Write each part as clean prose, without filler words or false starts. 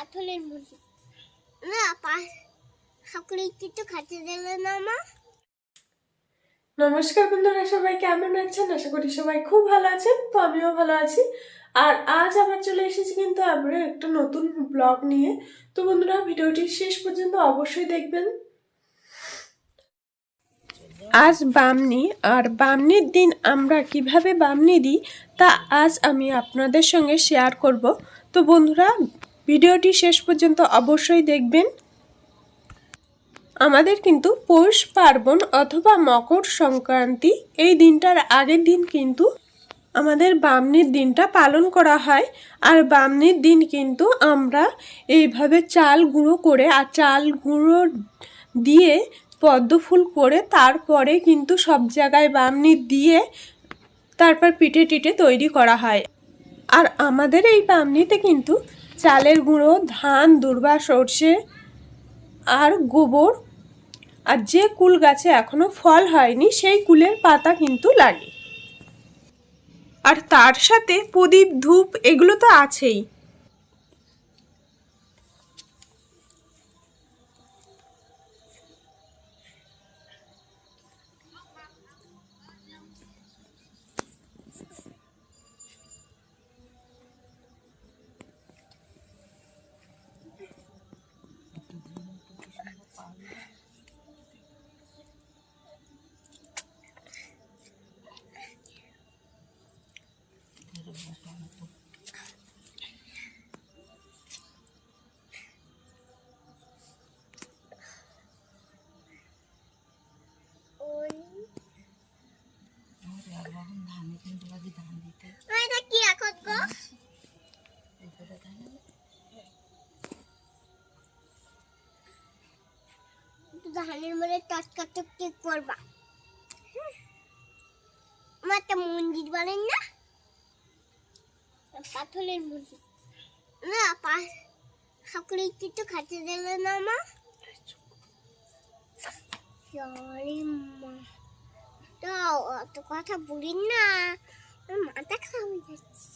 পাথরের মধ্যে না সকলে একটু খাতে দিলে না মা। নমস্কার বন্ধুরা, সবাই কেমন আছেন? আশা করি সবাই খুব ভালো আছেন। তো আমিও ভালো আছি। আর আজ আবার চলে এসেছি কিন্তু আমরা একটা নতুন ব্লগ নিয়ে। তো বন্ধুরা, ভিডিওটি শেষ পর্যন্ত অবশ্যই দেখবেন। আজ বামনি, আর বামনির দিন আমরা কিভাবে বামনি দিই তা আজ আমি আপনাদের সঙ্গে শেয়ার করব। তো বন্ধুরা, ভিডিওটি শেষ পর্যন্ত অবশ্যই দেখবেন। আমাদের কিন্তু পৌষ পার্বণ অথবা মকর সংক্রান্তি এই দিনটার আগের দিন কিন্তু আমাদের বামনির দিনটা পালন করা হয়। আর বামনির দিন কিন্তু আমরা এইভাবে চাল গুঁড়ো করে আর চাল গুঁড়ো দিয়ে পদ্ম ফুল করে তারপরে কিন্তু সব জায়গায় বামনি দিয়ে তারপর পিঠে টিঠে তৈরি করা হয়। আর আমাদের এই বামনিতে কিন্তু চালের গুঁড়ো, ধান, দূর্বা, সর্ষে আর গোবর আর যে কুল গাছে এখনো ফল হয়নি সেই কুলের পাতা কিন্তু লাগে। আর তার সাথে প্রদীপ, ধূপ এগুলো তো আছেই। ধানের মধ্যে টাটকা টুকটি করবা। আমার একটা মন্দির বানাই না, পাথরের মন্দির না সকলে একটু খাতে দিলে না মা। সরি মা, তো অত কথা বলিন না, মাথা খাওয়া যাচ্ছে।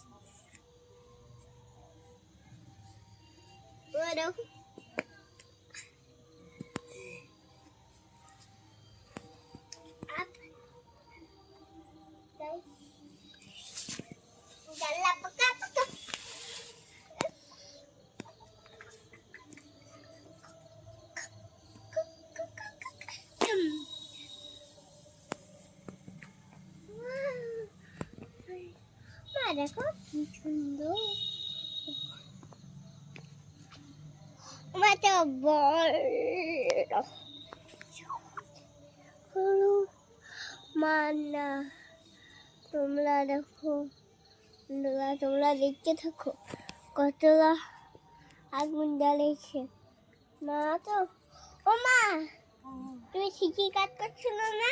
দেখো কি সুন্দর মাথা বড় মানা। তোমরা দেখো, তোমরা দেখতে থাকো কতলা আগুন জ্বালিয়েছে মা। তো ও মা, তুমি শিখি কাজ করছিল না?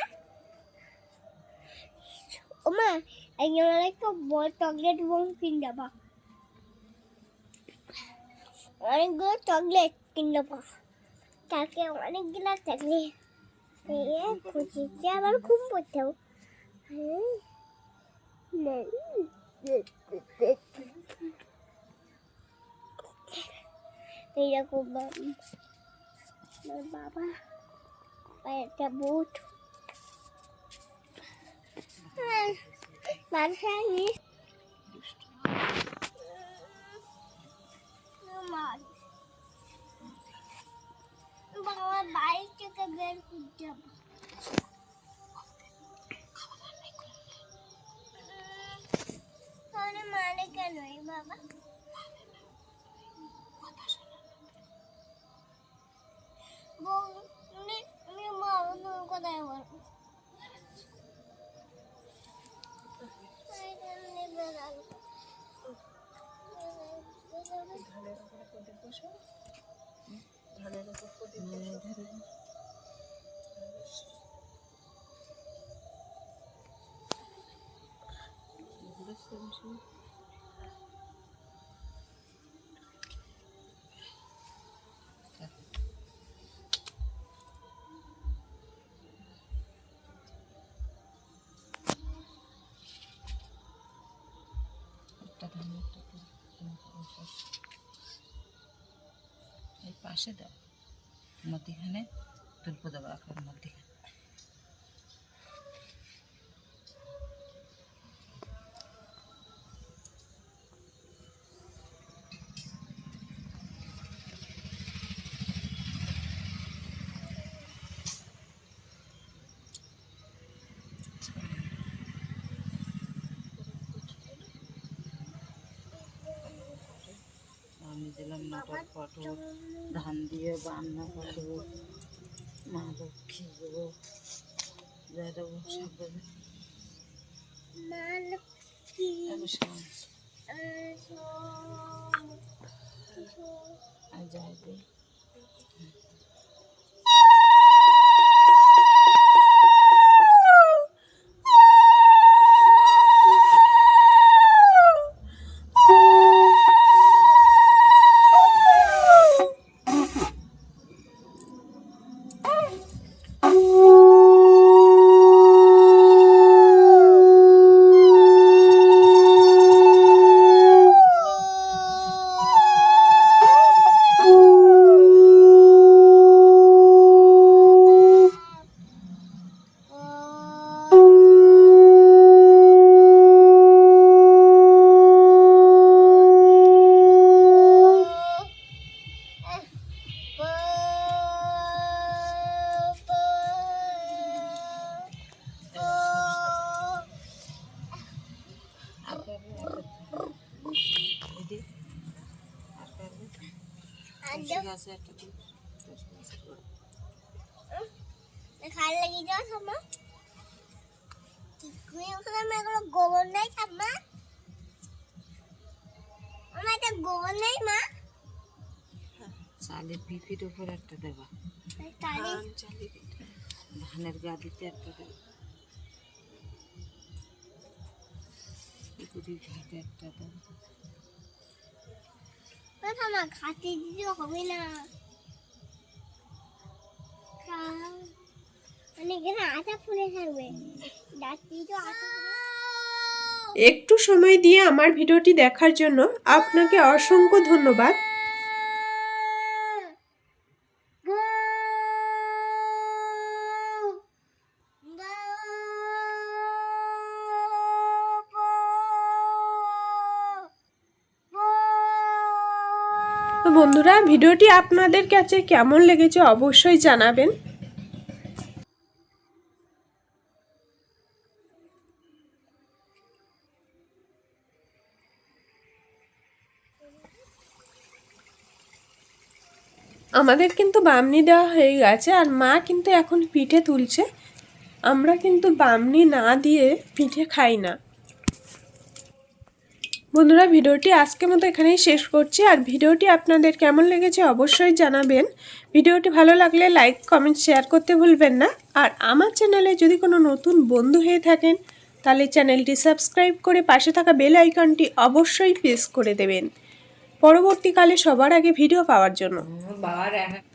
ও মা, একজন একটা বড় চকলেট বোম কিনে দেবা, অনেকগুলো চকলেট কিনে দেবা, তাকে অনেকগুলো চকলেট খুঁজেছে আবার ঘুম পড়তেও। এইরকম বাবা একটা বুট বাসায় বাবা বাড়ি থেকে বের করতে হবে। মানে কেন বাবা? আমি কোথায় বলবো? ধানের উপরে প্রদীপ বসো, ধানের উপর প্রদীপ বসো। এই পাশে দাও, মধ্যিখানে তুলপো দেবো এখন মধ্যিখানে। আমি দিলাম মটর পটল, ধান দিয়ে রান্না করবো, মা লক্ষ্মী দেবো, যা দেবো সব দেবো। মা লক্ষ্মী আর যাই দিই। খাল লাগি যাও ঠাম্মা, এগুলো গোবর নাই ঠাম্মা, আমার এটা গোবর নেই মা। চালের পিপির উপর একটা দেবা, ধানের গাদিতে একটা দেবা, পুকুরির ঘাটে একটা দেবা। ঠাম্মা খাতে দিতে হবে না, মানে এখানে আটা ফুলে থাকবে, ডাকতেই তো আটা একটু সময় দিয়ে আমার ভিডিওটি দেখার জন্য আপনাকে অসংখ্য ধন্যবাদ। তো বন্ধুরা, ভিডিওটি আপনাদের কাছে কেমন লেগেছে অবশ্যই জানাবেন। আমাদের কিন্তু বামনি দেওয়া হয়ে গেছে, আর মা কিন্তু এখন পিঠে তুলছে। আমরা কিন্তু বামনি না দিয়ে পিঠে খাই না। বন্ধুরা, ভিডিওটি আজকের মতো এখানেই শেষ করছি। আর ভিডিওটি আপনাদের কেমন লেগেছে অবশ্যই জানাবেন। ভিডিওটি ভালো লাগলে লাইক কমেন্ট শেয়ার করতে ভুলবেন না। আর আমার চ্যানেলে যদি কোনো নতুন বন্ধু হয়ে থাকেন তাহলে চ্যানেলটি সাবস্ক্রাইব করে পাশে থাকা বেল আইকনটি অবশ্যই প্রেস করে দেবেন পরবর্তীকালে সবার আগে ভিডিও পাওয়ার জন্য।